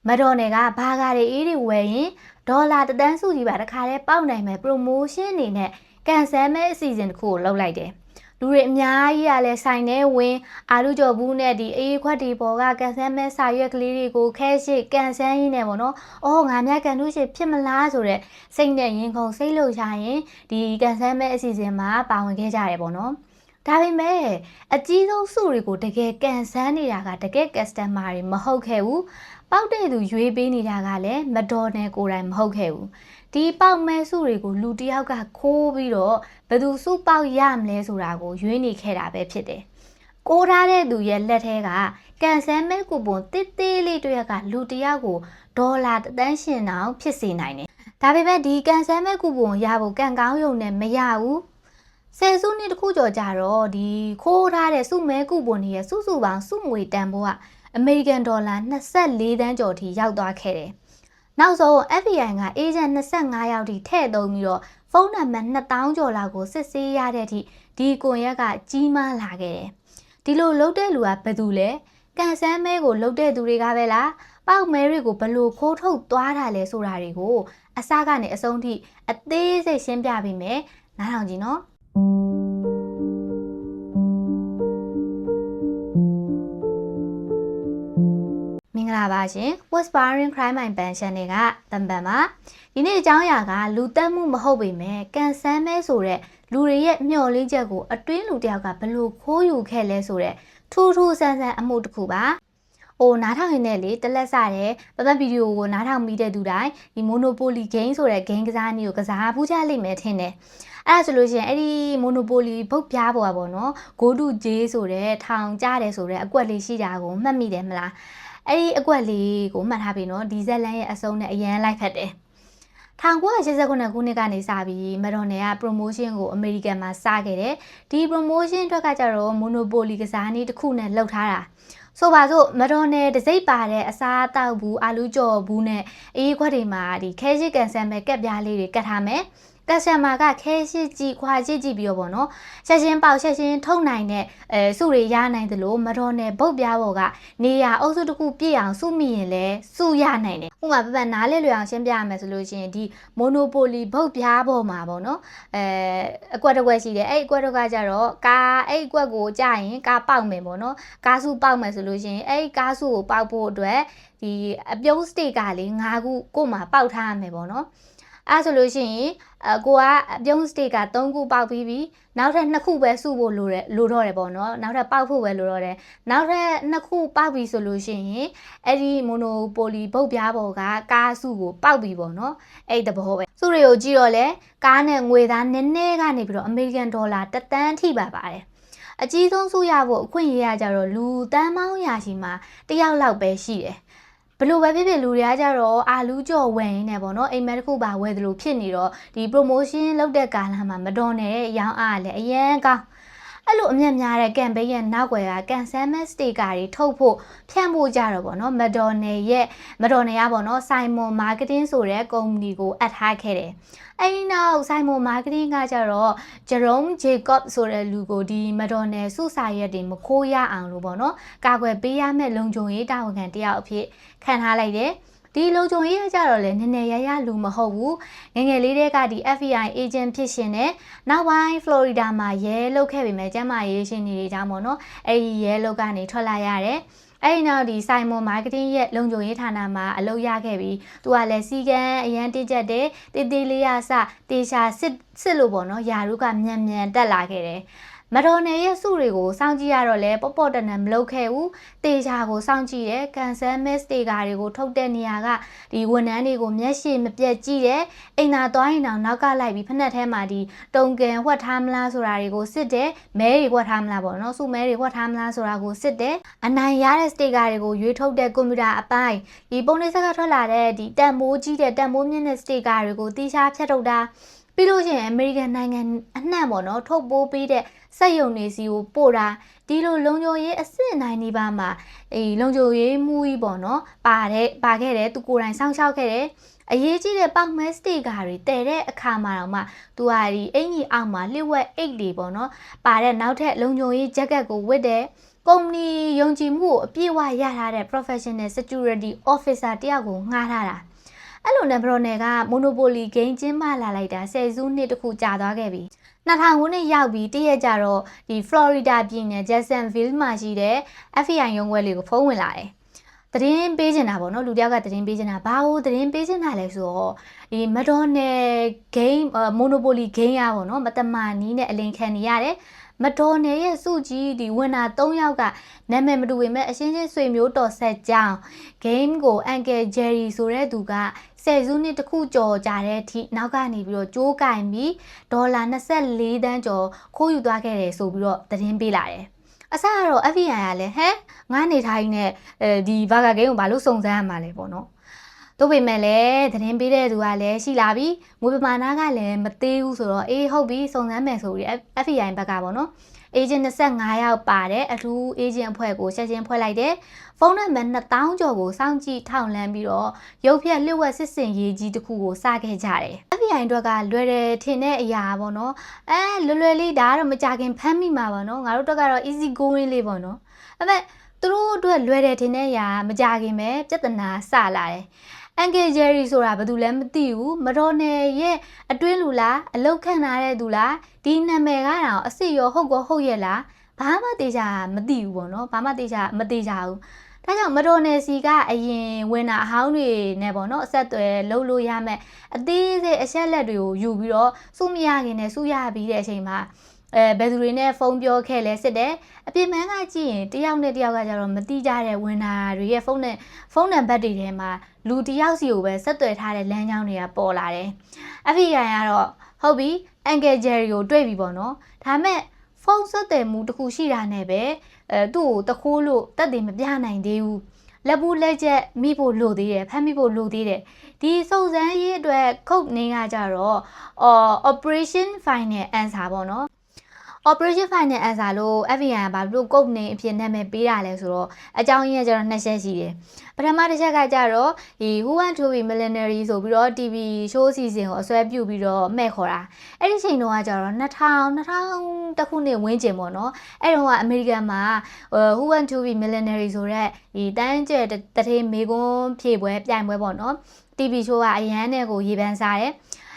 မတော်နယ်ကဘာကားတွေအေးတွေဝယ်ရင်ဒေါ်လာတသန်းစုကြီးပါတခါတည်းပေါက်နိုင်မယ် promotion အနေနဲ့ကန်ဆယ်မဲ့အစီအစဉ်တစ်ခုကိုလုပ်လိုက်တယ်လူတွေအများကြီးကလည်းဆိုင်ထဲဝင်အာလူကျော်ဘူးနဲ့ဒီအေးခွက်ဒီပေါ်ကကန်ဆယ်မဲ့စာရွက်ကလေးတွေကိုခဲရှိကန်ဆယ်ရင်းနဲ့ပေါ့နော်။အော်ငါများကန်ထုတ်ရှိဖြစ်မလားဆိုတဲ့စိတ်နဲ့ရင်ခုန်စိတ်လှုပ်ရှားရင်ဒီကန်ဆယ်မဲ့အစီအစဉ်မှာပါဝင်ခဲ့ကြတယ်ပေါ့နော်။ဒါပေမဲ့အကြီးဆုံးစုတွေကိုတကယ်ကန်ဆန်းနေတာကတကယ် customer တွေမဟုတ်ခဲ့ဘူးပေါက်တဲ့သူရွေးပေးနေတာကလည်းမတော်နယ်ကိုယ်တိုင်မဟုတ်ခဲ့ဘူးဒီပေါက်မဲစုတွေကိုလူတယောက်ကခိုးပြီးတော့ဘယ်သူစုပေါက်ရမလဲဆိုတာကိုရွေးနေခဲ့တာပဲဖြစ်တယ်ကိုးထားတဲ့သူရဲ့လက်ထဲကကန်ဆယ်မဲကူပွန်တစ်သေးလေးတွေကလူတယောက်ကိုဒေါ်လာတန်းရှင်တောင်ဖြစ်စေနိုင်တယ်ဒါပေမဲ့ဒီကန်ဆယ်မဲကူပွန်ရဖို့ကန်ကောင်းရုံနဲ့မရဘူးဆယ်စုနှစ်တစ်ခုကျော်ကြတော့ဒီခိုးထားတဲ့စုမဲကူပွန်တွေရဲ့စုစုပေါင်းစုငွေတန်ဖိုးကအမေရိကန်ဒေါ်လာ24သန်းကျော်ထိရောက်သွားခဲ့တယ်။နောက်ဆုံး FBI ကအေဂျင့်25ယောက်ထိထည့်သုံးပြီးတော့ဖုန်းနံပါတ်2000ကျော်လောက်ကိုစစ်ဆေးရတဲ့အထိဒီကွန်ရက်ကကြီးမားလာခဲ့တယ်။ဒီလိုလုပ်တဲ့လူကဘယ်သူလဲ။ကန်ဆယ်မဲကိုလုပ်တဲ့သူတွေကပဲလား။ပေါက်မဲတွေကိုဘလို့ခိုးထုတ်သွားတာလဲဆိုတာတွေကိုအစကနေအဆုံးထိအသေးစိတ်ရှင်းပြပေးမယ်။နားထောင်ကြည့်နော်။မင်္ဂလာပါရှင် Whispering Crime and Pension တွေကတံပံပါဒီနေ့အကြောင်းအရာကလူတက်မှုမဟုတ်ပေမဲ့ကန်ဆယ်မဲဆိုတဲ့လူတွေရဲ့မျှော်လင့်ချက်ကိုအတွင်းလူတယောက်ကဘလို့ခိုးယူခဲ့လဲဆိုတဲ့ထူးထူးဆန်းဆန်းအမှုတစ်ခုပါ။အိုနားထောင်ရင်းနဲ့လေတလက်စတဲ့ပတ်ဗီဒီယိုကိုနားထောင်ပြီးတဲ့သူတိုင်းဒီ Monopoly game ဆိုတဲ့ game ကစားနည်းကိုကစားဖူးကြလိမ့်မယ်ထင်တယ်။အဲ့ဒါဆိုလို့ရှိရင်အဲ့ဒီ Monopoly ဘုတ်ပြားပေါ်ပါနော်။ Go to J ဆိုတဲ့ထောင်ကြတယ်ဆိုတဲ့အကွက်လေးရှိတာကိုမှတ်မိတယ်မလား။အဲ့ဒီအကွက်လေးကိုမှတ်ထားပြီနော်ဒီဇက်လန်ရဲ့အစုံနဲ့အရန်လိုက်ဖက်တယ်1989ခုနှစ်ကနေစပြီးမတော်နယ်က promotion ကိုအမေရိကန်မှာစခဲ့တယ်ဒီ promotion အတွက်ကကြတော့ Monopoly ကစားနည်းတစ်ခုနဲ့လှုပ်ထားတာဆိုပါစို့မတော်နယ်တစိမ့်ပါတဲ့အစားအသောက်ဘူးအာလူကြော်ဘူးနဲ့အေးခွက်တွေမှာဒီခဲရှိကန်ဆယ်မဲ့ကက်ပြားလေးတွေကတ်ထားမယ်ကက်ဆယ်မာကခဲရှိကြည့်ခွာကြည့်ပြီးတော့ပေါ့နော်ချက်ချင်းပေါက်ချက်ချင်းထုံနိုင်တဲ့စုတွေရနိုင်တယ်လို့မတော်နယ်ဘုတ်ပြားပေါ်ကနေရအုပ်စုတစ်ခုပြည့်အောင်စုမိရင်လည်းစုရနိုင်တယ်ဥပမာပပနားလေးလွယ်အောင်ရှင်းပြရမယ်ဆိုလို့ရှိရင်ဒီ Monopoly ဘုတ်ပြားပေါ်မှာပေါ့နော်အကွက်တစ်ကွက်ရှိတယ်အဲ့အကွက်တစ်ကွက်ကြတော့ကားအဲ့အကွက်ကိုကြာရင်ကားပေါက်မယ်ပေါ့နော်ကားစုပေါက်မယ်ဆိုလို့ရှိရင်အဲ့ကားစုကိုပေါက်ဖို့အတွက်ဒီအပြုံးစတေကလေး5ခုကို့မှာပေါက်ထားရမယ်ပေါ့နော်အဲ့ဆိုလို့ရှိရင်ကိုကအပြုံးစတေက3ခုပေါက်ပြီးပြီနောက်ထပ်2ခုပဲစုဖို့လိုတော့တယ်ပေါ့နော်နောက်ထပ်ပေါက်ဖို့ပဲလိုတော့တယ်နောက်ထပ်2ခုပေါက်ပြီဆိုလို့ရှိရင်အဲ့ဒီ Monopoly ဘုတ်ပြားပေါ်ကကားစုကိုပေါက်ပြီပေါ့နော်အဲ့တဘောပဲစုတွေကိုကြည့်တော့လဲကားနဲ့ငွေသားနည်းနည်းကနေပြီးတော့အမေရိကန်ဒေါ်လာ1သန်းထိပါပါတယ်အကြီးဆုံးစုရဖို့အခွင့်အရေးရကြတော့လူတန်းပေါင်းရာရှိမှာတယောက်လောက်ပဲရှိတယ်ဘလို့ပဲဖြစ်ဖြစ်လူတွေကကြတော့အာလူကြော်ဝယ်ရင်းနဲ့ပေါ့နော်အိမ်မက်တစ်ခုပါဝယ်သလိုဖြစ်နေတော့ဒီ promotion လုပ်တဲ့ကာလမှာမတော်နဲ့ရောင်းအားလည်းအရန်ကောင်းအဲ့လိုအမြတ်များတဲ့ campaign ရဲ့နောက်ွယ်ကကန်ဆယ်မဲစတေကာတွေထုတ်ဖို့ဖြန့်ဖို့ကြတော့ပေါ့နော်မတော်နယ်ကပေါ့နော် Simon Marketing ဆိုတဲ့ကုမ္ပဏီကိုအပ်ထားခဲ့တယ်အဲ့ဒီနောက် Simon Marketing ကကြတော့ Jerome Jacob ဆိုတဲ့လူကိုဒီမတော်နယ်စုစာရက်တွေမခိုးရအောင်လို့ပေါ့နော်ကာကွယ်ပေးရမယ့်လုံခြုံရေးတာဝန်ခံတယောက်အဖြစ်ခံထားလိုက်တယ်ဒီလုံခြုံရေးကြတော့လေနည်းနည်းရလူမဟုတ်ဘူးငငယ်လေးတွေကဒီ FBI agent ဖြစ်ရှင်နဲ့နောက်ပိုင်း Florida မှာရဲလုပ်ခဲ့ပေမဲ့ကျမရေးရှင်နေကြမှာနော်အဲ့ဒီရဲလုပ်ကနေထွက်လာရတယ်အဲ့ဒီနောက်ဒီ Simon Marketing ရဲ့လုံခြုံရေးဌာနမှာအလုပ်ရခဲ့ပြီးသူကလည်းစီကံအရန်တိကျတဲ့တေးသေးလေးရစတေရှာစစ်လို့ပေါ့နော်ယာရုကမြန်တက်လာခဲ့တယ်မတော်နယ်ရဲ့စုတွေကိုစောင့်ကြည့်ရတော့လဲပေါ့တန်မလုပ်ခဲ့ဘူးတေချာကိုစောင့်ကြည့်တယ်ကန်ဆယ်မဲစတေကာတွေကိုထုတ်တဲ့နေရာကဒီဝန်ထမ်းတွေကိုမျက်ရှိမပြတ်ကြည့်တယ်အိမ်သာသွားရင်တော့နောက်ကလိုက်ပြီးဖက်နှက်ထဲမှာဒီတုံကန်ဝှက်ထားမလားဆိုတာတွေကိုစစ်တယ်မဲတွေဝှက်ထားမလားပေါ့နော်စုမဲတွေဝှက်ထားမလားဆိုတာကိုစစ်တယ်အနိုင်ရတဲ့စတေကာတွေကိုရွေးထုတ်တဲ့ကွန်ပျူတာအပိုင်းဒီပုံလေးဆက်ကထွက်လာတဲ့ဒီတန်မိုးကြီးတဲ့တန်မိုးမြင့်တဲ့စတေကာတွေကိုတီးခြားဖြတ်ထုတ်တာပြီးလို့ရှိရင်အမေရိကန်နိုင်ငံအနှံ့ပေါ့နော်ထုတ်ပိုးပေးတဲ့စက်ရုံတွေစီကိုပို့တာဒီလိုလုံခြုံရေးအစစ်နိုင်နေပါမှာလုံခြုံရေးမှုကြီးပေါ့နော်ပါခဲ့တယ်သူကိုယ်တိုင်စောင့်ရှောက်ခဲ့တယ်အရေးကြီးတဲ့ပေါက်မဲစတေကာတွေတည်တဲ့အခါမှာတော့မှသူကဒီအင်ကြီးအောက်မှာလျှို့ဝှက်အိတ်တွေပေါ့နော်ပါတဲ့နောက်ထပ်လုံခြုံရေးဂျက်ကက်ကိုဝတ်တယ် ကုမ္ပဏီယုံကြည်မှုကိုအပြည့်အဝရထားတဲ့ professional security officer တယောက်ကိုငှားထားတာအဲ့လိုနဲ့ဘရော်နယ်က monopoly game ကျင်းပလာလိုက်တာ10စုနှစ်တခုကြာသွားခဲ့ပြီ2000ခုနှစ်ရောက်ပြီးတည့်ရကြတော့ဒီ Florida ပြည်နယ် Jacksonville မှာရှိတဲ့ FBI ရုံးခွဲလေးကိုဖုန်းဝင်လာတယ်သတင်းပေးချင်တာပေါ့နော်လူတယောက်ကသတင်းပေးချင်တာဘာလို့သတင်းပေးချင်တာလဲဆိုတော့ဒီမက်ဒိုနယ် game monopoly game อ่ะပေါ့နော်မတမာနီးနဲ့အလင်ခံနေရတယ်မက်ဒိုနယ်ရဲ့စုကြီးဒီဝင်တာ3ယောက်ကနာမည်မတူပေမဲ့အရှင်းချင်းဆွေမျိုးတော်ဆက်ကြောင်း game ကို Uncle Jerry ဆိုတဲ့သူက10စုနှစ်တခုကျော်ကြာတဲ့အထိနောက်ကနေပြီးတော့ကြိုးကင်ပြီးဒေါ်လာ24သန်းကျော်ခိုးယူသွားခဲ့တယ်ဆိုပြီးတော့သတင်းပေးလာတယ်အစကတော့ FBI ကလည်းဟဲ့ငါနေထိုင်နေဒီဘာဂါဂိမ်းကိုဘာလို့စုံစမ်းရမှာလဲပေါ့နော်တို့ပေမဲ့လည်းသတင်းပေးတဲ့သူကလည်းရှိလာပြီငွေပမာဏကလည်းမသေးဘူးဆိုတော့အေးဟုတ်ပြီစုံစမ်းမယ်ဆိုပြီး FBI ဘက်ကပေါ့နော်အေဂျင့်25ယောက်ပါတယ်အထူးအေဂျင့်အဖွဲ့ကိုချက်ချင်းဖွဲ့လိုက်တယ်ဖုန်းနံပါတ်2000ကျော်ကိုစောင့်ကြည့်ထောက်လှမ်းပြီးတော့ရုပ်ဖြတ်လျှို့ဝှက်စစ်စင်ရေးကြီးတစ်ခုကိုစခဲ့ကြတယ် FBI အတွက်ကလွယ်တယ်ထင်တဲ့အရာပေါ့နော်လွယ်လေးဒါကတော့မကြခင်ဖမ်းမိမှာပါနော်ငါတို့တက်ကတော့ easy going လေးပေါ့နော်ဒါပေမဲ့သူတို့အတွက်လွယ်တယ်ထင်တဲ့အရာမကြခင်ပဲပြဿနာစလာတယ်Uncle Jerry ဆိုတာဘာလို့လဲမသိဘူးမတော်နယ်ရဲ့အတွင်းလူလားအလောက်ခံထားတဲ့သူလားဒီနာမည်ကတော့အစ်ရောဟုတ်ကောဟုတ်ရဲ့လားဘာမှတေချာမသိဘူးပေါ့နော်ဘာမှတေချာမတေချာဘူးဒါကြောင့်မတော်နယ်စီကအရင်ဝင်တာအဟောင်းတွေနဲ့ပေါ့နော်အဆက်အသွယ်လုပ်လို့ရမယ်အသေးစိတ်အချက်လက်တွေကိုယူပြီးတော့စုမရခင်နဲ့စုရပြီးတဲ့အချိန်မှာဘယ်သူတွေနဲ့ဖုန်းပြောခဲ့လဲစစ်တယ်အပြင်မန်းကကြည့်ရင်တယောက်နဲ့တယောက်ကကြတော့မတိကြတဲ့ဝင်တာတွေရဲ့ဖုန်းနံပါတ်တွေထဲမှာလူတယောက်စီကိုပဲဆက်သွယ်ထားတဲ့လမ်းကြောင်းတွေကပေါ်လာတယ် FBI ကတော့ဟုတ်ပြီ Uncle Jerry ကိုတွေ့ပြီပေါ့နော်ဒါမဲ့ဖုန်းဆက်သွယ်မှုတစ်ခုရှိတာနဲ့ပဲသူ့ကိုတခိုးလို့တက်တယ်မပြနိုင်သေးဘူးလက်ဘူးလက်ချက်မိဖို့လိုသေးတယ်ဖမ်းမိဖို့လိုသေးတယ်ဒီစုံစမ်းရေးအတွက်ခုတ်နေကကြတော့Operation Final Answer ပေါ့နော်Operation Final Answer လို့ FBI ဘာလို့ကုတ်နေအဖြစ်နာမည်ပေးတာလဲဆိုတော့အကြောင်းရင်းကကျတော့နှစ်ချက်ရှိတယ်ပထမတစ်ချက်ကကျတော့ဒီ Who Want to be Millionaire ဆိုပြီးတော့ TV show season ကိုအစွဲပြုပြီးတော့မဲ့ခေါ်တာအဲ့ဒီချိန်တုန်းကကျတော့2000တခုနှစ်ဝန်းကျင်ပေါ့နော်အဲ့တုန်းကအမေရိကန်မှာ Who Want to be Millionaire ဆိုတဲ့ဒီတန်းကျဲတထေးမေကွန်းဖြည့်ပွဲပြိုင်ပွဲပေါ့နော် TV show ကအရန်နဲ့ကိုရေပန်းစားတယ်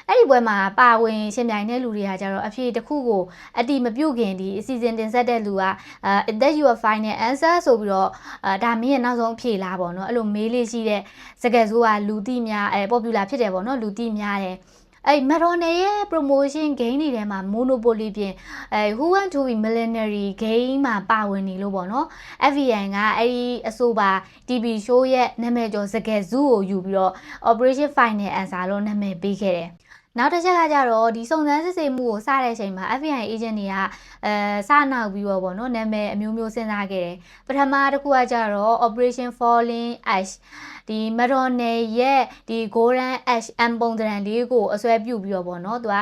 အဲ့ဒီပွဲမှာပါဝင်ရှင်ပြိုင်တဲ့လူတွေကကြတော့အဖြေတစ်ခုကိုအတိမပြုတ်ခင်ဒီအစီအစဉ်တင်ဆက်တဲ့လူကthat your final answer ဆိုပြီးတော့ဒါမင်းရဲ့နောက်ဆုံးအဖြေလားပေါ့နော်အဲ့လိုမေးလေးရှိတဲ့စကားစိုးကလူသိများpopular ဖြစ်တယ်ပေါ့နော်လူသိများတယ်အဲ့မက်ဒိုနယ်ရဲ့ promotion game တွေထဲမှာ monopoly ပြင်who want to be millionaire game မှာပါဝင်နေလို့ပေါ့နော် FBI ကအဲ့ဒီအဆိုပါ TV show ရဲ့နာမည်ကျော်စကားစုကိုယူပြီးတော့ Operation Final Answer လို့နာမည်ပေးခဲ့တယ်နောက်တစ်ချက်ကကြတော့ဒီစုံစမ်းစစ်ဆေးမှုကိုစတဲ့အချိန်မှာ FBI agent တွေကစနောက်ပြီးတော့ပေါ့နော်နာမည်အမျိုးမျိုးစဉ်းစားခဲ့တယ်ပထမတစ်ခုကကြတော့ Operation Falling Ash ဒီမက်ဒိုနယ်ရဲ့ဒီ Golden Ash အမ်ပုံစံလေးကိုအစွဲပြုပြီးတော့ပေါ့နော်သူက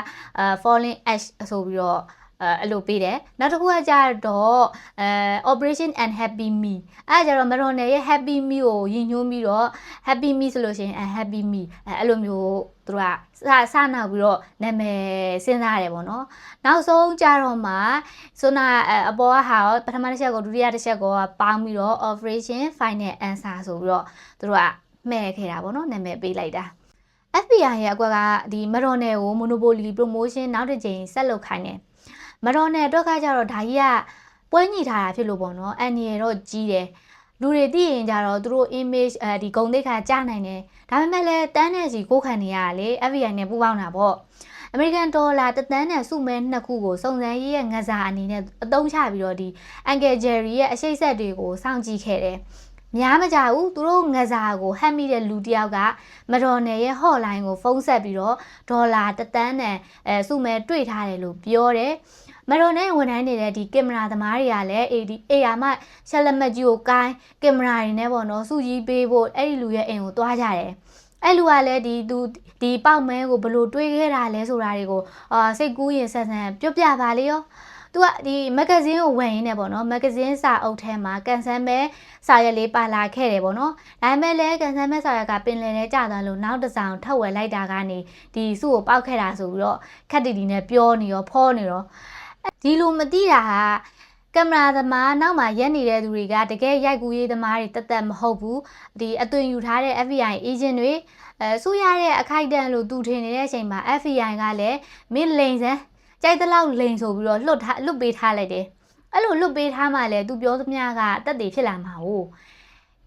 Falling Ash ဆိုပြီးတော့အဲ့လိုပေးတယ်နောက်တစ်ခုကကြတော့Operation Unhappy Me အဲ့ဒါကြတော့မက်ဒိုနယ်ရဲ့ Happy Me ကိုရည်ညွှန်းပြီးတော့ Happy Me ဆိုလို့ရှိရင် Unhappy Me အဲ့လိုမျိုးသူကစနောက်ပြီးတော့နာမည်စဉ်းစားရတယ်ပေါ့နော်နောက်ဆုံးကြတော့မှဆိုနာအပေါ်ကဟာပထမတစ်ချက်ကိုဒုတိယတစ်ချက်ကိုပေါင်းပြီးတော့ Operation Final Answer ဆိုပြီးတော့သူတို့ကမှဲ့ခဲ့တာပေါ့နော်နာမည်ပေးလိုက်တာ FBI ရဲ့အကွက်ကဒီမက်ဒိုနယ်ကို Monopoly Promotion နောက်တစ်ကြိမ်ဆက်လုပ်ခိုင်းတယ်မက်ဒိုနယ်အတွက်ကကြတော့ဒါကြီးကပွဲညှိထားတာဖြစ်လို့ပေါ့နော်အန်နီရတော့ကြီးတယ်လူတွေသိရင်ကြတော့သူတို့ image ဒီဂုံတိတ်ခါကြားနိုင်တယ်ဒါပေမဲ့လည်းတန်းနဲ့စီကိုခံနေရတာလေ FBI နဲ့ပူးပေါင်းတာပေါ့အမေရိကန်ဒေါ်လာ1 သန်းနဲ့စုမဲ2ခုကိုစုံစမ်းရေးရဲ့ငစားအနေနဲ့အသုံးချပြီးတော့ဒီ Uncle Jerry ရဲ့အရှိတ်ဆက်တွေကိုစောင့်ကြည့်ခဲ့တယ်များမကြဘူးသူတို့ငစားကိုဟတ်မိတဲ့လူတယောက်ကမတော်နယ်ရဲ့ hotline ကိုဖုန်းဆက်ပြီးတော့ဒေါ်လာ1 သန်းနဲ့စုမဲတွေ့ထားတယ်လို့ပြောတယ်မက်ဒိုနယ်ဝန်ထမ်းနေတဲ့ဒီကင်မရာသမားတွေကလည်းAR မှချက်လက်မှတ်ကြီးကိုကိုင်းကင်မရာတွေနဲ့ပေါ့နော်စုကြီးပေးဖို့အဲ့ဒီလူရဲ့အိမ်ကိုတွားကြတယ်အဲ့လူကလည်းဒီပေါက်မဲကိုဘလို့တွေးခဲ့တာလဲဆိုတာတွေကိုစိတ်ကူးရင်ဆက်ဆန်ပြပါလေရောသူကဒီမဂ္ဂဇင်းကိုဝယ်ရင်းနဲ့ပေါ့နော်မဂ္ဂဇင်းစာအုပ်ထဲမှာကန်ဆယ်မဲစာရွက်လေးပါလာခဲ့တယ်ပေါ့နော်ဒါပေမဲ့လည်းကန်ဆယ်မဲစာရွက်ကပင်လယ်ထဲကျသွားလို့နောက်တစ်ဆောင်ထပ်ဝယ်လိုက်တာကနေဒီစုကိုပောက်ခဲ့တာဆိုပြီးတော့ခက်တီတီနဲ့ပြောနေရောဖောနေရောဒီလိုမသိတာက ကင်မရာသမားနောက်မှာရက်နေတဲ့သူတွေကတကယ်ရိုက်ကူးရေးသမားတွေတက်တက်မဟုတ်ဘူးဒီအသွင်ယူထားတဲ့ FBI agent တွေစူရတဲ့အခိုက်အတန့်လို့သူထင်နေတဲ့အချိန်မှာ FBI ကလည်းမင်းလိန်စမ်းကြိုက်တဲ့လောက်လိန်ဆိုပြီးတော့လွတ်ပေးထားလိုက်တယ်အဲ့လိုလွတ်ပေးထားမှလည်းသူပြောသမျှကတက်တည်ဖြစ်လာမှာ哦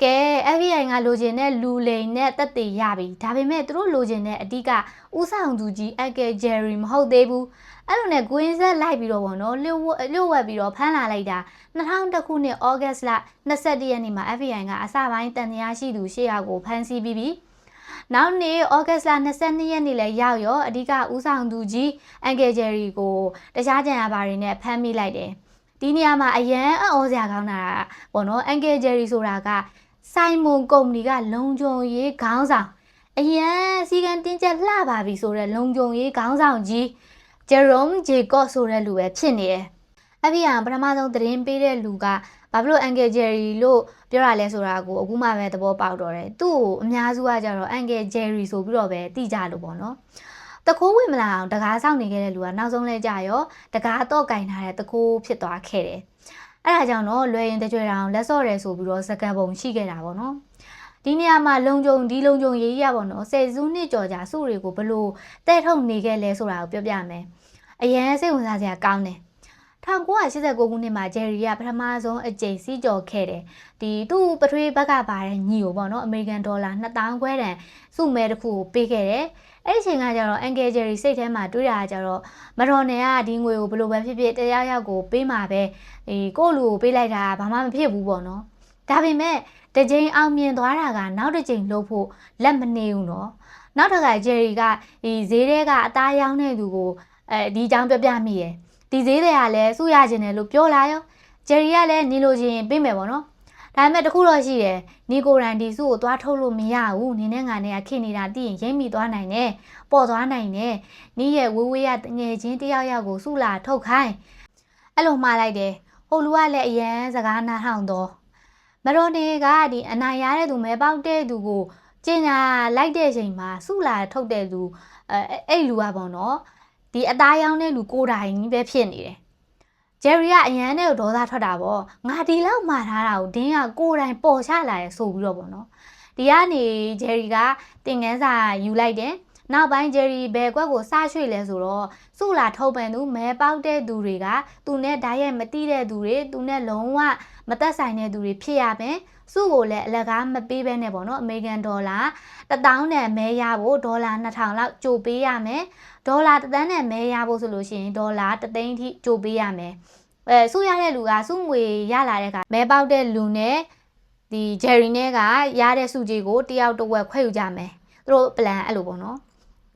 ကဲ FBI ကလိုချင်တဲ့လူလိန်နဲ့တက်တည်ရပြီဒါပေမဲ့သူတို့လိုချင်တဲ့အဓိကဥဆောင်သူကြီးအကယ်ဂျယ်ရီမဟုတ်သေးဘူးအဲ့လိုနဲ့ကွင်းဆက်လိုက်ပြီးတော့ဗောနော်လျှို့ဝှက်ပြီးတော့ဖမ်းလာလိုက်တာ2000ခုနှစ်ဩဂတ်လ21ရက်နေ့မှာ FBI ကအစပိုင်းတန်တရားရှိသူ8ယောက်ကိုဖမ်းဆီးပြီးပြီနောက်နေ့ဩဂတ်လ22ရက်နေ့လဲရောက်ရောအဓိကဦးဆောင်သူကြီးအန်ကယ်ဂျယ်ရီကိုတခြားကြံရပါတွေနဲ့ဖမ်းမိလိုက်တယ်ဒီနေရာမှာအရန်အော်စရာကောင်းတာပေါ့နော်အန်ကယ်ဂျယ်ရီဆိုတာကဆိုင်မွန်ကုမ္ပဏီကလုံခြုံရေးခေါင်းဆောင်အရန်စီကံတင်းကျပ်လှပါပြီဆိုတဲ့လုံခြုံရေးခေါင်းဆောင်ကြီးဂျယ်ရုံဂျေကော့ဆိုတဲ့လူပဲဖြစ်နေတယ်။ FBI ပထမဆုံးသတင်းပေးတဲ့လူကဘာဖြစ်လို့အန်ကယ်ဂျယ်ရီလို့ပြောရလဲဆိုတာကိုအခုမှပဲသဘောပေါက်တော့တယ်။သူ့ကိုအများစုကကြတော့အန်ကယ်ဂျယ်ရီဆိုပြီးတော့ပဲသိကြလို့ပေါ့နော်။တခိုးဝင်မလာအောင်တကားဆောင်နေခဲ့တဲ့လူကနောက်ဆုံးလဲကြရောတကားတော့ကင်ထားတဲ့တခိုးဖြစ်သွားခဲ့တယ်။အဲ့ဒါကြောင့်တော့လွယ်ရင်တကြွတောင်လက်စော့တယ်ဆိုပြီးတော့စကန်ပုံရှိခဲ့တာပေါ့နော်။ဒီနေရာမှာလုံခြုံရေးရပေါ့နော်10စုနှစ်ကျော်ကြာစုတွေကိုဘလို့တဲ့ထုတ်နေခဲ့လဲဆိုတာကိုပြောပြမယ်။အရန်စိတ်ဝင်စားစရာကောင်းတယ်1989ခုနှစ်မှာဂျယ်ရီကပထမဆုံးအကြိမ်စီးကြော်ခဲ့တယ်ဒီသူ့ပထွေးဘက်ကပါတဲ့ညီကိုပေါ့နော်အမေရိကန်ဒေါ်လာ2000ခွဲတန်စုမဲတစ်ခုကိုပေးခဲ့တယ်အဲ့ဒီချိန်ကကျတော့အန်ကယ်ဂျယ်ရီစိတ်ထဲမှာတွေးတာကြတော့မတော်နယ်ကဒီငွေကိုဘယ်လိုပဲဖြစ်ဖြစ်တရားရောက်ကိုပေးမှာပဲကိုယ့်လူကိုပေးလိုက်တာဘာမှမဖြစ်ဘူးပေါ့နော်ဒါပေမဲ့တစ်ချိန်အောင်မြင်သွားတာကနောက်တစ်ချိန်လှုပ်ဖို့လက်မနေဘူးနော်နောက်တစ်ခါဂျယ်ရီကဈေးထဲကအသားရောင်းတဲ့သူကိုဒီအကြောင်းပြမိရယ်ဒီဈေးတွေကလည်းစုရခြင်းတယ်လို့ပြောလာရောဂျယ်ရီကလည်းနေလို့ချင်းပေးမယ်ပေါ့နော်ဒါပေမဲ့တခုတော့ရှိတယ်နီကိုရန်ဒီစုကိုသွားထုတ်လို့မရဘူးနင်းနဲ့ငါနဲ့ကခင်နေတာတည်ရင်ရိမ့်မိသွားနိုင်တယ်ပေါ်သွားနိုင်တယ်နီးရဲ့ဝေးရငယ်ချင်းတယောက်ကိုစုလာထုတ်ခိုင်းအဲ့လိုမှားလိုက်တယ်ဟိုလူကလည်းအရန်စကားနားထောင်တော့မတော်နေကဒီအနာရတဲ့သူမဲပေါက်တဲ့သူကိုကျင်ညာလိုက်တဲ့ချိန်မှာစုလာထုတ်တဲ့သူအဲ့လူကပေါ့နော်ဒီအသားရောင်းတဲ့လူကိုယ်တိုင်ကြီးပဲဖြစ်နေတယ်ဂျယ်ရီကအရန်နဲ့ဒေါသထွက်တာပေါ့ငါဒီလောက်မှားထားတာကိုဒင်းကကိုယ်တိုင်ပေါ်ချလာရဲဆိုပြီးတော့ပေါ့နော်ဒီကနေဂျယ်ရီကတင်ငန်းစာယူလိုက်တယ်နောက်ပိုင်းဂျယ်ရီဘယ်ကွက်ကိုစရွှေ့လဲဆိုတော့စုလာထုတ်ပန်သူမဲပေါက်တဲ့သူတွေကသူနဲ့ဓာတ်ရိုက်မတိတဲ့သူတွေသူနဲ့လုံးဝမသက်ဆိုင်တဲ့သူတွေဖြစ်ရမယ်စုကိုလည်းအလကားမပေးဘဲနဲ့ပေါ့နော်အမေရိကန်ဒေါ်လာ1000နဲ့မဲရဖို့ဒေါ်လာ2000လောက်ကြိုပေးရမယ်ဒေါ်လာ1သန်းနဲ့မဲရဖို့ဆိုလို့ရှိရင်ဒေါ်လာ1သိန်းထိကြိုပေးရမယ်စုရတဲ့လူကစုငွေရလာတဲ့အခါမဲပေါက်တဲ့လူနဲ့ဒီဂျယ်ရီနဲ့ကရတဲ့စုကြီးကိုတယောက်တစ်ဝက်ခွဲယူကြမယ်သူတို့ပလန်အဲ့လိုပေါ့နော်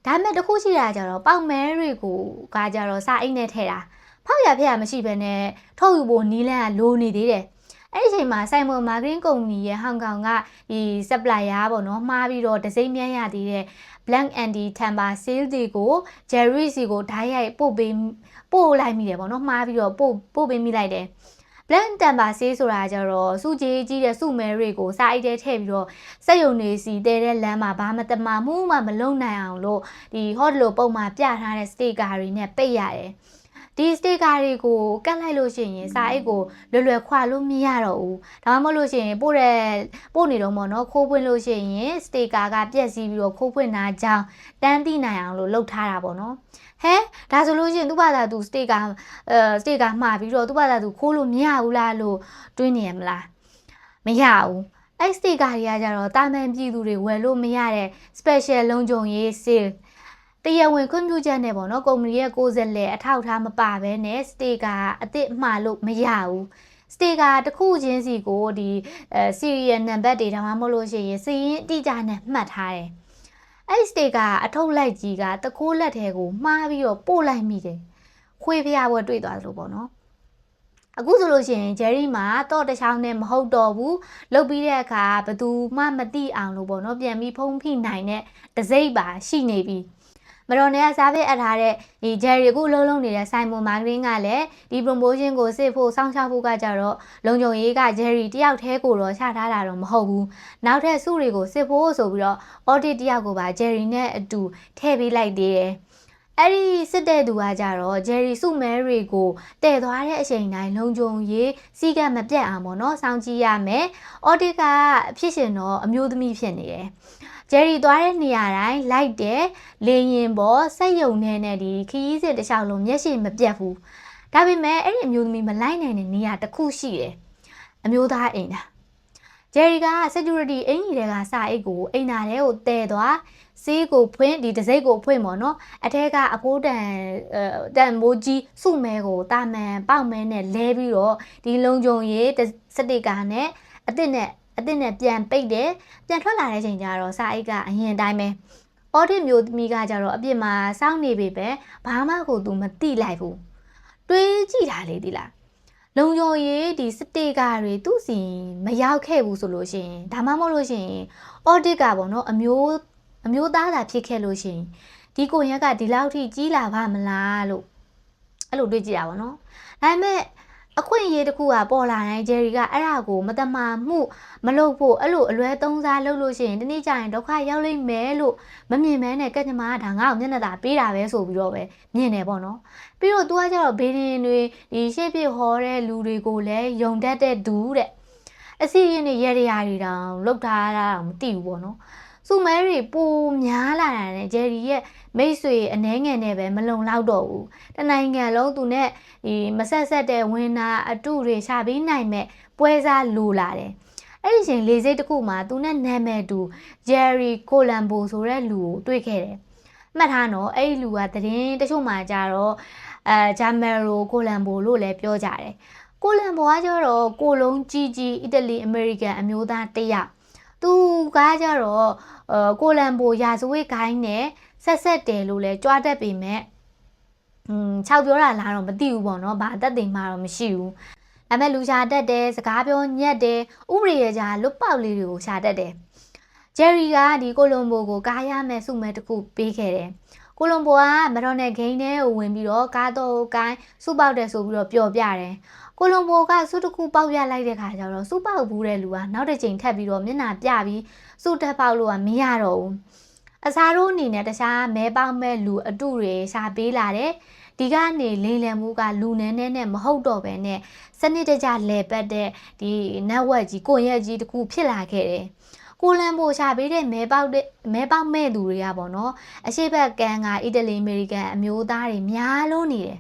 ဒါပေမဲ့တခုရှိတာကြတော့ပေါက်မဲတွေကိုကကြတော့စာအိတ်နဲ့ထည့်တာဖောက်ရဖျက်ရမရှိဘဲနဲ့ထုတ်ယူဖို့နီးလန်းကလိုနေသေးတယ်အဲ့ဒီချိန်မှာဆိုင်မွန်မာဂရင်းကုမ္ပဏီရဲ့ဟောင်ကောင်ကဒီ supplier ပေါ့နော်မှားပြီးတော့ဒစိမ့်မြန်းရသေးတဲ့ Blank Andy Tampa Sale တွေကို Jerry စီကိုဓာတ်ရိုက်ပို့လိုက်မိတယ်ပေါ့နော်မှားပြီးတော့ပို့ပေးမိလိုက်တယ် Blank Tampa Sale ဆိုတာကြတော့စုကြီးတဲ့စုမဲတွေကိုစာအိတ်ထဲထည့်ပြီးတော့စက်ယုံနေစီတဲတဲ့လမ်းမှာဘာမှတမမှုမှမလုံနိုင်အောင်လို့ဒီဟော့လိုပုံမှာပြထားတဲ့ sticker တွေနဲ့ပိတ်ရတယ်ဒီစတေကာတွေကိုကတ်လိုက်လို့ရှိရင်စာအိတ်ကိုလွယ်ခွာလို့မရတော့ဘူးဒါမှမဟုတ်လို့ရှိရင်ပို့နေတော့ပေါ့နော်ခိုးဖွင့်လို့ရှိရင်စတေကာကပြက်စီးပြီးတော့ခိုးဖွင့်တာကြောင့်တန်းသိနိုင်အောင်လို့လုပ်ထားတာပေါ့နော်ဟဲဒါဆိုလို့ရှိရင်သူ့ဘာသာသူစတေကာမှားပြီးတော့သူ့ဘာသာသူခိုးလို့မရဘူးလားလို့တွေးနေရမလားမရဘူးအဲ့စတေကာတွေကကြတော့တာမန်ပြည်သူတွေဝယ်လို့မရတဲ့ special လုံခြုံရေး saleတရားဝင်ခွင့်ပြုချက်နဲ့ပေါ့နော်ကုမ္ပဏီရဲ့ကိုယ်စားလှယ်အထောက်ထားမပါဘဲနဲ့စတေကာအစ်စ်မှားလို့မရဘူးစတေကာတစ်ခုချင်းစီကိုဒီserial number တွေဒါမှမဟုတ်လို့ရှိရင်စီးရင်အတိအကျနဲ့မှတ်ထားတယ်အဲ့စတေကာအထုတ်လိုက်ကြီးကတကိုးလက်ထဲကိုမှားပြီးတော့ပို့လိုက်မိတယ်ခွေးဖျားဘွယ်တွေ့သွားသလိုပေါ့နော်အခုဆိုလို့ရှိရင်ဂျယ်ရီမှာတော့တချောင်းနဲ့မဟုတ်တော့ဘူးလုတ်ပြီးတဲ့အခါဘသူမှမသိအောင်လို့ပေါ့နော်ပြန်ပြီးဖုံးဖိနိုင်တဲ့တစိမ့်ပါရှိနေပြီမတော်နဲ့စားပေးအပ်ထားတဲ့ဒီဂျယ်ရီအခုလုံးနေတဲ့ဆိုင်မွန်မာဂရင်းကလည်းဒီ promotion ကိုစစ်ဖို့စောင့်ရှောက်ဖို့ကကြတော့လုံခြုံရေးကဂျယ်ရီတယောက်တည်းကိုတော့ချထားတာတော့မဟုတ်ဘူးနောက်ထပ်စုတွေကိုစစ်ဖို့ဆိုပြီးတော့ audit တယောက်ကိုပါဂျယ်ရီနဲ့အတူထည့်ပေးလိုက်သေးတယ် အဲ့ဒီစစ်တဲ့သူကကြတော့ဂျယ်ရီစုမဲတွေကိုတည်သွားတဲ့အချိန်တိုင်းလုံခြုံရေးစီးကပ်မပြတ်အောင်ပေါ့နော်စောင့်ကြည့်ရမယ်အော်တစ်ကဖြစ်ရှင်တော့အမျိုးသမီးဖြစ်နေတယ်ဂျယ်ရီသွားတဲ့နေရာတိုင်းလိုက်တယ်လေရင်ပေါ်စက်ယုံနဲ့ဒီခရီးစစ်တစ်လျှောက်လုံးမျက်ရှိမပြတ်ဘူးဒါပေမဲ့အဲ့ဒီအမျိုးသမီးမလိုက်နိုင်တဲ့နေရာတစ်ခုရှိတယ်အမျိုးသားအိမ်သာဂျယ်ရီက security အင်ကြီးတွေကစာအိတ်ကိုအိမ်သားတွေကိုတည်သွားဆေးကိုဖွင့်ဒီတစိမ့်ကိုဖွင့်ပေါ့နော်အထက်ကအဖိုးတန်မိုးကြီးစုမဲကိုတာမန်ပေါက်မဲနဲ့လဲပြီးတော့ဒီလုံကြုံရေးစတိကာနဲ့အစ်နဲ့ပြန်ပိတ်တယ်ပြန်ထွက်လာတဲ့ချိန်ကျတော့စာအိတ်ကအရင်တိုင်းပဲအော်ဒီမျိုးသမီးကကြတော့အပြစ်မှာစောင့်နေပြီပဲဘာမှကိုသူမတိလိုက်ဘူးတွေးကြည့်တာလေဒီလားလုံခြုံရေးဒီစတေကာတွေသူ့စီမရောက်ခဲ့ဘူးဆိုလို့ရှိရင်ဒါမှမဟုတ်လို့ရှိရင်အော်ဒီကပေါ့နော်အမျိုးသားသာဖြစ်ခဲ့လို့ရှိရင်ဒီကိုရက်ကဒီလောက်ထိကြီးလာပါမလားလို့အဲ့လိုတွေးကြည့်တာပေါ့နော်ဒါပေမဲ့အခွင့်အရေးတစ်ခုကပေါ်လာတိုင်းဂျယ်ရီကအဲ့ဒါကိုမတမာမှုမလုပ်ဖို့အဲ့လိုအလွဲသုံးစားလုပ်လို့ရှိရင်ဒီနေ့ကျရင်ဒုက္ခရောက်လိမ့်မယ်လို့မမြင်မဲနဲ့ကက်ညမကဒါငါ့ကိုမျက်နှာသာပေးတာပဲဆိုပြီးတော့ပဲမြင်တယ်ပေါ့နော်ပြီးတော့ तू ကကျတော့ဘေးရင်တွေဒီရှေ့ပြဟောတဲ့လူတွေကိုလည်းယုံတတ်တဲ့သူတဲ့အစီရင်တွေရေရာတွေတောင်လောက်ထားတာမသိဘူးပေါ့နော်စုမဲတွေပိုများလာတာနဲ့ဂျယ်ရီရဲ့မိတ်ဆွေအနှဲငယ်နဲ့ပဲမလုံလောက်တော့ဘူးတနိုင်ငံလုံးသူနဲ့ဒီမဆက်တဲ့ဝင်နာအတုတွေရှာပေးနိုင်မဲ့ပွဲစားလိုလာတယ်အဲ့ဒီချိန်လေစိတ်တစ်ခုမှာသူနဲ့နာမည်တူဂျယ်ရီကိုလမ်ဘိုဆိုတဲ့လူကိုတွေ့ခဲ့တယ်မှတ်ထားနော်အဲ့ဒီလူကသတင်းတချို့မှကြတော့ဂျာမယ်ရိုကိုလမ်ဘိုလို့လည်းပြောကြတယ်ကိုလမ်ဘိုကကျတော့ကိုလုံးကြီးအီတလီအမေရိကန်အမျိုးသားတစ်ယောက်သူကကြတော့ကိုလမ်ဘိုရာဇဝတ်ဂိုင်းနဲ့ဆက်တယ်လို့လဲကြွားတတ်ပေမဲ့6ပြောတာလားတော့မသိဘူးပေါ့နော်ဘာအသက်သိမ်းမှတော့မရှိဘူးဒါပေမဲ့လူရှာတတ်တယ်စကားပြောညက်တယ်ဥပဒေရကြလွတ်ပေါက်လေးတွေကိုရှာတတ်တယ်ဂျယ်ရီကဒီကိုလမ်ဘိုကိုကားရမယ်စုမဲတစ်ခုပေးခဲ့တယ်ကိုလမ်ဘိုကမတော်နဲ့ဂိမ်းထဲကိုဝင်ပြီးတော့ကားတော့ကိုင်းစုပေါက်တယ်ဆိုပြီးတော့ပျော်ပြတယ်ကိုလမ်ဘိုကစုတစ်ခုပေါက်ပြလိုက်တဲ့ခါကျတော့စုပေါက်ဘူးတဲ့လူကနောက်တစ်ချိန်ထပ်ပြီးတော့မျက်နှာပြပြီးစုတက်ပေါက်လို့ကမရတော့ဘူးအစားတို့အနေနဲ့တခြားမဲပေါက်မဲ့လူအတုတွေရှာပေးလာတယ်ဒီကနေလိမ်လည်မှုကလူနဲ့မဟုတ်တော့ပဲနဲ့စနစ်တကျလဲပတ်တဲ့ဒီ network ကြီးကိုရက်ကြီးတခုဖြစ်လာခဲ့တယ်ကိုလမ်ဘိုရှာပေးတဲ့မဲပေါက်မဲ့သူတွေကပေါ့နော်အရှိတ်ဘက်ကန်ကအီတလီအမေရိကန်အမျိုးသားတွေများလို့နေတယ်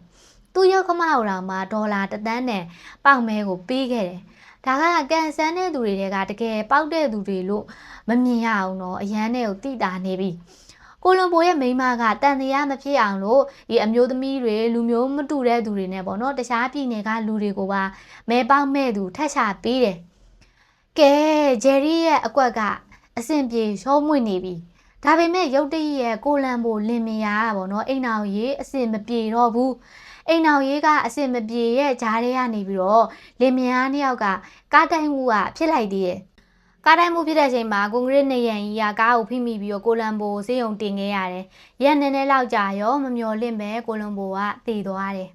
သူရောက်ခမအောင်တော်မှာဒေါ်လာ1 သန်းနဲ့ပေါက်မဲကိုပေးခဲ့တယ်ဒါကကန်ဆန်းတဲ့သူတွေကတကယ်ပေါက်တဲ့သူတွေလို့မမြင်ရအောင်တော့အရန်နဲ့ကိုတိတာနေပြီကိုလမ်ဘိုရဲ့မိန်းမကတန်တရားမဖြစ်အောင်လို့ဒီအမျိုးသမီးတွေလူမျိုးမတူတဲ့သူတွေနဲ့ပေါ့နော်တခြားပြည်နယ်ကလူတွေကိုပါမဲပေါက်မဲ့သူထက်ချပေးတယ်ကဲဂျယ်ရီရဲ့အကွက်ကအဆင်ပြေရှောမွေ့နေပြီဒါပေမဲ့ရုတ်တရက်ရဲ့ကိုလမ်ဘိုလင်မယားပေါ့နော်အိမ်အောင်ရေးအဆင်မပြေတော့ဘူးအိမ်အောင်ရေးကအဆင်မပြေရဲ့ဂျားထဲကနေပြီးတော့လင်မယားနှစ်ယောက်ကကားတိုင်းမှုကဖြစ်လိုက်သေးတယ်ကားတိုင်းမှုဖြစ်တဲ့အချိန်မှာကွန်ကရစ်နေရန်ကြီးကကားကိုဖိမိပြီးတော့ကိုလမ်ဘိုဆေးရုံတင်ခဲ့ရတယ်ရက်နည်းနည်းလောက်ကြာရောမမျော်လင့်ပဲကိုလမ်ဘိုကတည်သွားတယ်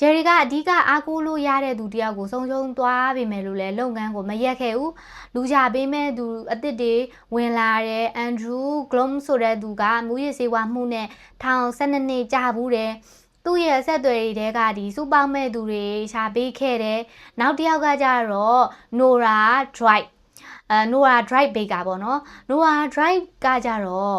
ဂျယ်ရီကအဓိကအားကိုးလို့ရတဲ့သူတယောက်ကိုဆုံးရှုံးသွားပြီမယ်လို့လဲလုပ်ငန်းကိုမရက်ခဲ့ဘူးလူချပေးမဲ့သူအစ်စ်တွေဝင်လာတဲ့အန်ဒရူးဂလုံးဆိုတဲ့သူကမူရစ်ဆေးဝါးမှုနဲ့ထောင်12နှစ်ကြာဘူးတယ်သူ့ရဲ့အဆက်အသွယ်တွေကဒီစူပေါင်းမဲ့သူတွေရှာပေးခဲ့တယ်နောက်တစ်ယောက်ကကြတော့နိုရာဒရိုက်နိုရာဒရိုက်ဘေကာပေါ့နော်နိုရာဒရိုက်ကကြတော့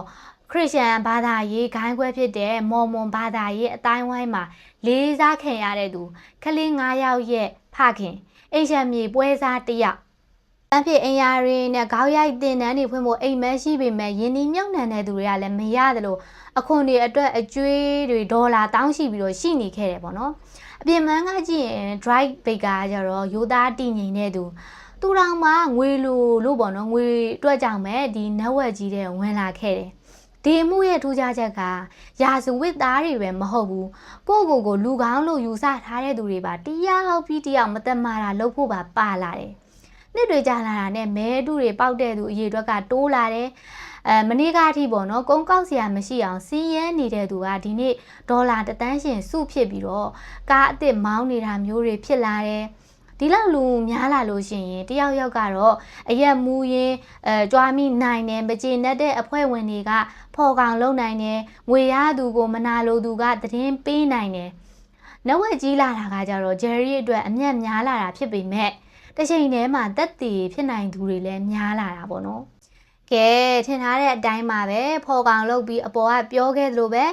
ခရစ်ယာန်ဘာသာရေးဂိုင်းခွဲဖြစ်တဲ့မော်မွန်ဘာသာရေးအတိုင်းဝိုင်းမှာလေးစားခံရတဲ့သူကလေး9ယောက်ရဲ့ဖခင်အိမ်ရှံမြေပွဲစားတစ်ယောက်တန်းဖြစ်အင်ယာရင်းနဲ့ခေါင်းရိုက်တင်တန်းတွေဖွင့်ဖို့အိမ်မက်ရှိပေမဲ့ယင်းဒီမြောက်နှံတဲ့သူတွေကလည်းမရတယ်လို့အခွန်တွေအတွက်အကျွေးတွေဒေါ်လာတောင်းရှိပြီးတော့ရှိနေခဲ့တယ်ပေါ့နော်အပြင်မန်းကကြည့်ရင် drive baker ကျတော့ရိုးသားတည်ငြိမ်တဲ့သူတောင်မှငွေလို့ပေါ့နော်ငွေအတွက်ကြောင့်ပဲဒီ network ကြီးတဲ့ဝင်လာခဲ့တယ်ဒီမှုရဲ့ထူးခြားချက်ကရာဇဝတ်သားတွေပဲမဟုတ်ဘူးကိုလူကောင်းလို့ယူဆထားတဲ့သူတွေပါတရားပြီးတရားမတမာတာလုပ်ဖို့ပါလာတယ်နှစ်တွေကြာလာတာနဲ့မဲတူတွေပေါက်တဲ့သူအရေးအတွက်ကတိုးလာတယ်မနေ့ကအထိပေါ့နော်ကုန်းကောက်စရာမရှိအောင်စီးရဲနေတဲ့သူကဒီနေ့ဒေါ်လာ1 သန်းရှင်စုဖြစ်ပြီးတော့ကားအစ်စ်မောင်းနေတာမျိုးတွေဖြစ်လာတယ် ဒီလောက်လူများလာလို့ရှိရင်တယောက်ယောက်ကတော့အရက်မူးရင်ကြွားမိနိုင်တယ်မကျေနပ်တဲ့အဖွဲ့ဝင်တွေကဖော်ကောင်လုပ်နိုင်တယ်ငွေရသူကိုမနာလိုသူကသတင်းပေးနိုင်တယ်နဝက်ကြီးလာတာကကြတော့ဂျယ်ရီအတွက်အမျက်များလာတာဖြစ်ပေမဲ့တစ်ချိန်တည်းမှာတက်တည်ဖြစ်နိုင်သူတွေလည်းများလာတာပေါ့နော်ကဲထင်ထားတဲ့အတိုင်းပါပဲဖော်ကောင်လုပ်ပြီးအပေါ်ကပြောခဲ့သလိုပဲ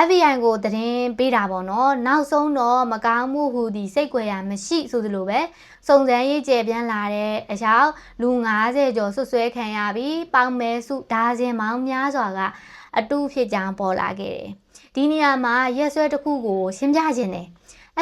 FBI ကိုသတင်းပေးတာပေါ့နော်နောက်ဆုံးတော့မကောင်းမှုဟူဒီစိတ်ကြွယ်ရမရှိဆိုသလိုပဲစုံစမ်းရေးကျေပြန်လာတဲ့အကြောင်းလူ90ကျော်ဆွဆွဲခံရပြီးပေါင်မဲစုဒါဇင်မောင်းများစွာကအတူဖြစ်ကြောင်းပေါ်လာခဲ့တယ်ဒီနေရာမှာရက်စွဲတစ်ခုကိုရှင်းပြခြင်းတယ်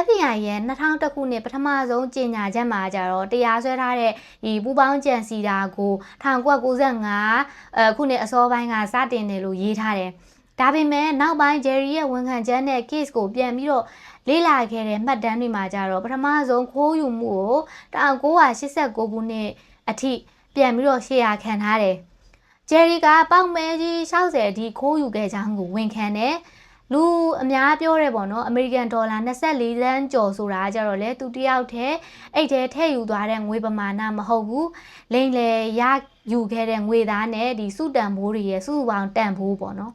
FBI ရဲ့2001ခုနှစ်ပထမဆုံးကြေညာချက်မှာကြတော့တရားစွဲထားတဲ့ဒီပူပေါင်းကြံစီတာကို1995ခုနှစ်အစောပိုင်းကစတင်တယ်လို့ရေးထားတယ်။ဒါပေမဲ့နောက်ပိုင်းဂျယ်ရီရဲ့ဝန်ခံချက်နဲ့ case ကိုပြန်ပြီးတော့လေ့လာခဲ့တဲ့မှတ်တမ်းတွေမှာကြတော့ပထမဆုံးခိုးယူမှုကို1989ခုနှစ်အထိပြန်ပြီးတော့ရှေ့ရခံထားတယ်။ဂျယ်ရီကပေါက်မဲကြီး60အထိခိုးယူခဲ့ကြောင်းကိုဝန်ခံတယ်။လူအများပြောရဲပေါ့နော်အမေရိကန်ဒေါ်လာ24သန်းကျော်ဆိုတာကြတော့လေသူတယောက်တည်းအဲ့ထဲထည့်ယူသွားတဲ့ငွေပမာဏမဟုတ်ဘူးလိမ့်လေရယူခဲ့တဲ့ငွေသားနဲ့ဒီစုတန်ဖိုးတွေရဲ့စုစုပေါင်းတန်ဖိုးပေါ့နော်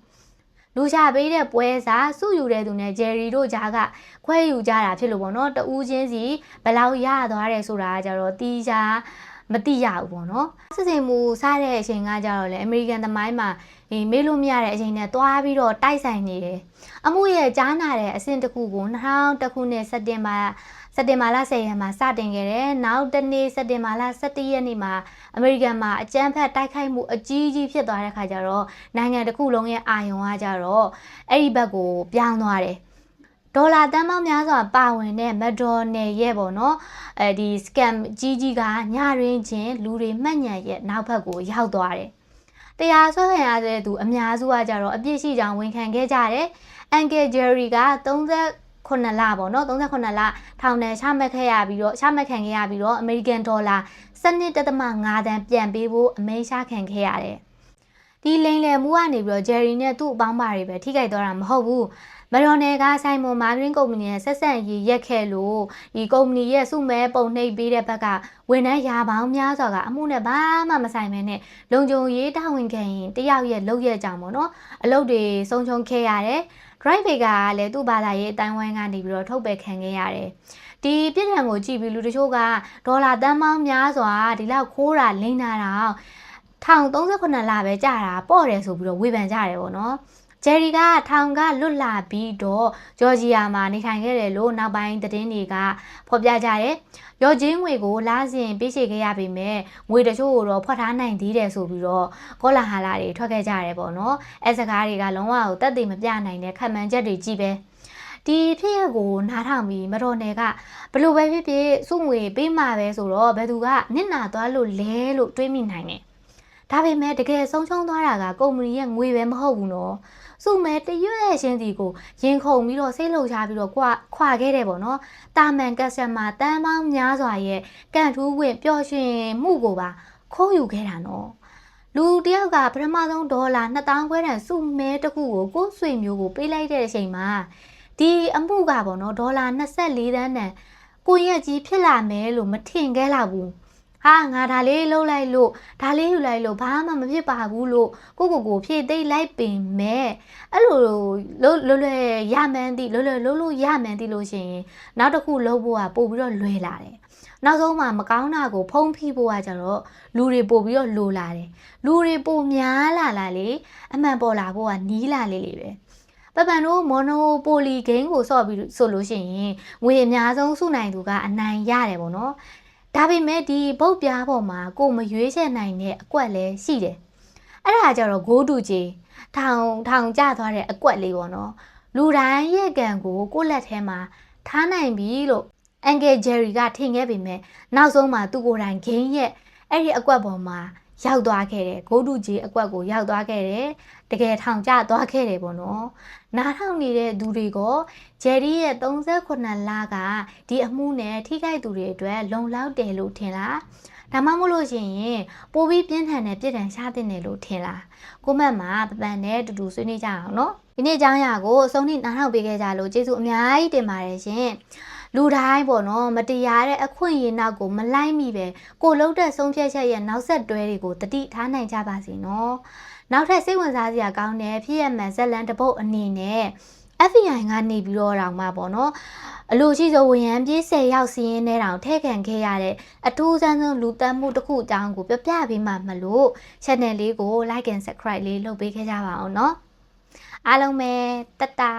လူချပေးတဲ့ပွဲစားစုယူတဲ့သူနဲ့ဂျယ်ရီတို့ကြားကခွဲယူကြတာဖြစ်လို့ပေါ့နော်တူးချင်းစီဘယ်လောက်ရသွားတယ်ဆိုတာကြတော့တီးချာမတိရဘူးပေါ့နော်စစ်စင်မှုစားတဲ့အချိန်ကကြတော့လေအမေရိကန်သမိုင်းမှာမေးလို့မရတဲ့အချိန်နဲ့တွားပြီးတော့တိုက်ဆိုင်နေတယ်အမှုရဲ့ကြားနာတဲ့အဆင့်တစ်ခုကို2001ခုနှစ်စက်တင်ဘာလ10ရက်မှာစတင်ခဲ့တယ်နောက်တစ်နေ့စက်တင်ဘာလ17ရက်နေ့မှာအမေရိကန်မှာအကြမ်းဖက်တိုက်ခိုက်မှုအကြီးကြီးဖြစ်သွားတဲ့ခါကျတော့နိုင်ငံတစ်ခုလုံးရဲ့အာရုံကကြတော့အဲ့ဒီဘက်ကိုပြောင်းသွားတယ်ဒေါ်လာတန်ပေါင်းများစွာပါဝင်တဲ့မက်ဒေါ်နယ်ရဲ့ပေါ့နော်ဒီ scam ကြီးကညရင်းချင်းလူတွေမှတ်ညံရဲ့နောက်ဘက်ကိုရောက်သွားတယ်တရားစွဲခံရတဲ့သူအများစုကကြတော့အပြစ်ရှိကြောင်းဝန်ခံခဲ့ကြတယ်အန်ကယ်ဂျယ်ရီက38လပေါ့နော်38လထောင်ဒဏ်ချမှတ်ခံခဲ့ရပြီးတော့အမေရိကန်ဒေါ်လာ12.5 သန်းပြန်ပေးဖို့အမိန့်ချခံခဲ့ရတယ်ဒီလိမ်လည်မှုကနေပြီးတော့ဂျယ်ရီနဲ့သူ့အပေါင်းပါတွေပဲထိခိုက်သွားတာမဟုတ်ဘူးမက်ဒေါ်နယ်ကဆိုင်မွန်မာဂရင်းကုမ္ပဏီနဲ့ဆက်ဆံရေးရက်ခဲ့လို့ဒီကုမ္ပဏီရဲ့စုမဲပုံနှိပ်ပေးတဲ့ဘက်ကဝန်ထမ်းရာပေါင်းများစွာကအမှုနဲ့ဘာမှမဆိုင်မဲနဲ့လုံခြုံရေးတာဝန်ခံရင်တယောက်ရဲ့လုပ်ရက်ကြောင်ပေါ့နော်အလုပ်တွေဆုံးရှုံးခဲ့ရတယ် drive ကလည်းသူ့ဘာသာရေးအတိုင်းဝိုင်းကနေပြီးတော့ထုတ်ပယ်ခံခဲ့ရတယ်ဒီပြစ်ဒဏ်ကိုကြည့်ပြီးလူတချို့ကဒေါ်လာတန်ပေါင်းများစွာဒီလောက်ခိုးတာလိမ့်တာတော့1038လပဲကြာတာပေါ့တယ်ဆိုပြီးတော့ဝေဖန်ကြတယ်ပေါ့နော်ဂျယ်ရီကထောင်ကလွတ်လာပြီးတော့ဂျော်ဂျီယာမှာနေထိုင်ခဲ့တယ်လို့နောက်ပိုင်းသတင်းတွေကဖော်ပြကြတယ်။ရော်ချင်းငွေကိုလာစဉ်ပေးချေခဲ့ရပေမဲ့ငွေတချို့ကိုတော့ဖွက်ထားနိုင်သေးတယ်ဆိုပြီးတော့ကောလာဟာလာတွေထွက်ခဲ့ကြတယ်ပေါ့နော်။အဲစကားတွေကလုံးဝကိုတက်တည်မပြနိုင်တဲ့ခံမှန်းချက်တွေကြီးပဲ။ဒီဖြစ်ရပ်ကိုနားထောင်ပြီးမတော်နယ်ကဘလို့ပဲဖြစ်ဖြစ်စုငွေပေးမှာပဲဆိုတော့ဘယ်သူကနစ်နာသွားလို့လဲလို့တွေးမိနိုင်တယ်။ဒါပေမဲ့တကယ်ဆုံးရှုံးသွားတာကကုမ္ပဏီရဲ့ငွေပဲမဟုတ်ဘူးနော်။စုမဲတရွက်ချင်းစီကိုရင်ခုန်ပြီးတော့စိတ်လှုပ်ရှားပြီးတော့ခွာခဲ့တယ်ပေါ့နော်တာမန်ကက်စတမာတန်းပေါင်းများစွာရဲ့ကန်ထူးဝင်ပျော်ရွှင်မှုကိုပါခိုးယူခဲ့တာနော်လူတယောက်ကပထမဆုံးဒေါ်လာ2000ခွဲတန်စုမဲတစ်ခုကိုကိုယ်ဆွေမျိုးကိုပေးလိုက်တဲ့အချိန်မှာဒီအမှုကပေါ့နော်ဒေါ်လာ24သန်းတန်ကိုရက်ကြီးဖြစ်လာမယ်လို့မထင်ခဲ့လောက်ဘူးဟာငါဒါလေးလှုပ်လိုက်လို့ဒါလေးယူလိုက်လို့ဘာမှမဖြစ်ပါဘူးလို့ကိုဖြည့်သိမ့်လိုက်ပင်မဲ့အဲ့လိုလွယ်ရမှန်းသိလွယ်လို့ရမှန်းသိလို့ရှိရင်နောက်တစ်ခုလှုပ်ဖို့ကပို့ပြီးတော့လွယ်လာတယ်နောက်ဆုံးမှာမကောင်းတာကိုဖုံးဖိဖို့ကကြတော့လူတွေပို့ပြီးတော့လိုလာတယ်လူတွေပိုများလာလေအမှန်ပေါ်လာဖို့ကနီးလာလေပဲပပန်တို့မိုနိုပိုလီဂိမ်းကိုဆော့ပြီးဆိုလို့ရှိရင်ငွေအများဆုံးစုနိုင်သူကအနိုင်ရတယ်ပေါ့နော်ဒါပေမဲ့ဒီဘုတ်ပြားပေါ်မှာကိုမရွေးချယ်နိုင်တဲ့အကွက်လည်းရှိတယ်။အဲ့ဒါကြတော့ဂိုးတူကြီးထောင်ကျသွားတဲ့အကွက်လေးပေါ့နော်။လူတိုင်းရဲ့ကံကိုလက်ထဲမှာထားနိုင်ပြီလို့အန်ကယ်ဂျယ်ရီကထင်ခဲ့ပေမဲ့နောက်ဆုံးမှာသူ့ကိုယ်တိုင်ဂိမ်းရဲ့အဲ့ဒီအကွက်ပေါ်မှာရောက်သွားခဲ့တယ်။ဂိုးတူကြီးအကွက်ကိုရောက်သွားခဲ့တယ်။တကယ်ထောင်ကျသွားခဲ့တယ်ပေါ့နော်။နားထောင်နေတဲ့သူတွေကဂျယ်ရီရဲ့38လကဒီအမှုနဲ့ထိခိုက်သူတွေအတွက်လုံလောက်တယ်လို့ထင်လားဒါမှမဟုတ်လို့ရှိရင်ပိုပြီးပြင်းထန်တဲ့ပြည်ထန်ရှားတင်တယ်လို့ထင်လားကိုမတ်မှာပပန်နဲ့တူတူဆွေးနွေးကြအောင်နော်ဒီနေ့အကြောင်းအရာကိုအဆုံးထိနားထောင်ပေးခဲ့ကြလို့ကျေးဇူးအများကြီးတင်ပါတယ်ရှင် လူတိုင်းပေါ့နော်မတရားတဲ့အခွင့်အရေးနောက်ကိုမလိုက်မိပဲကိုလှုပ်တဲ့ဆုံးဖြတ်ချက်ရဲ့နောက်ဆက်တွဲတွေကိုတတိထားနိုင်ကြပါစေနော်နောက်ထပ်စိတ်ဝင်စားစရာကောင်းတဲ့ဖြစ်ရမှန်ဇက်လန်တစ်ပုတ်အနေနဲ့ FBI ကနေပြီးတော့တောင်မှပေါ့နော်အလိုရှိဆုံးဝန်ရမ်းပြေး10ယောက်စီးရင်ထဲတောင်ထည့်ခံခဲ့ရတဲ့အထူးဆန်းဆုံးလူသတ်မှုတစ်ခုအကြောင်းကိုပြပြပေးမှမလို့ channel လေးကို like and subscribe လေးလုပ်ပေးခဲ့ကြပါအောင်နော်အားလုံးပဲတတ်တာ